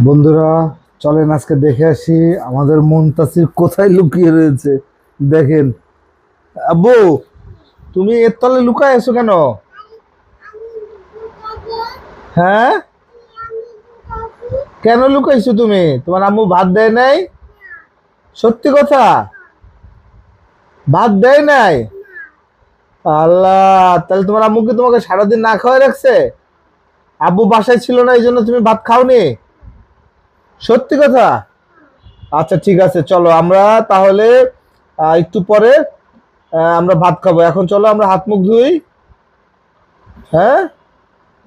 বন্ধুরা, চলেন আজকে দেখে আসি আমাদের মুনতাসির কোথায় লুকিয়ে রয়েছে। দেখেন। আব্বু, তুমি এর তলে লুকায় আছো কেন? হ্যাঁ, কেন লুকাইছো তুমি? তোমার আম্মু ভাত দেয় নাই? সত্যি কথা, ভাত দেয় নাই? আল্লাহ, তাহলে তোমার আম্মু কি তোমাকে সারাদিন না খাওয়াই রাখছে? আব্বু বাসায় ছিল না, এই জন্য তুমি ভাত খাওনি? সত্যি কথা? আচ্ছা ঠিক আছে, চলো আমরা তাহলে একটু পরে আমরা ভাত খাবো। এখন চলো আমরা হাত মুখ ধুই। হ্যাঁ,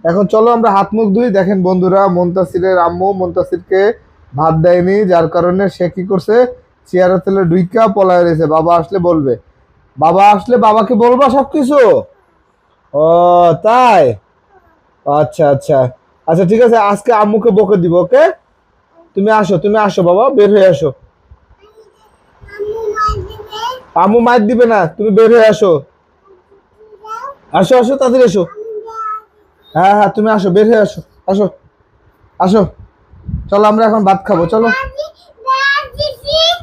এখন চলো আমরা হাত মুখ ধুই। দেখেন বন্ধুরা, মুনতাসিরের আম্মু মুনতাসিরকে ভাত দেয়নি, যার কারণে সে কি করছে, চেয়ারের তেলে ডুইকা পলায় রয়েছে। বাবা আসলে বলবে, বাবা আসলে বাবাকে বলবা সবকিছু। ও, তাই? আচ্ছা আচ্ছা। আচ্ছা ঠিক আছে, আজকে আম্মুকে বকে দিব, ওকে? তুমি আসো, তুমি আসো বাবা, বের হয়ে আসো। আম্মু মার দিবে না, তুমি বের হয়ে আসো। আসো আসো, তাড়াতাড়ি এসো। হ্যাঁ হ্যাঁ, তুমি আসো, বের হয়ে আসো। আসো, আসো। চলো আমরা এখন ভাত খাবো, চলো।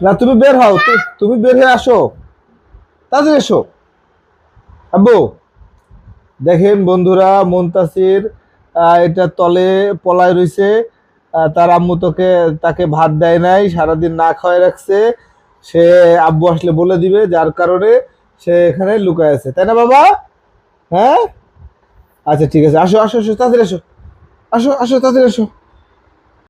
না, তুমি বের হও, তুমি বের হয়ে আসো, তাড়াতাড়ি এসো। আব্বু, দেখেন বন্ধুরা, মুনতাসির এটা তলে পলায় রইছে। তার আম্মু তাকে ভাত দেয় নাই, সারাদিন না খাওয়াই রাখছে। সে আব্বু আসলে বলে দিবে, যার কারণে সে এখানে লুকায় আছে, তাই না বাবা? হ্যাঁ, আচ্ছা ঠিক আছে, আসো আসো আসো, তাড়াতাড়ি এসো। আসো আসো, তাড়াতাড়ি এসো।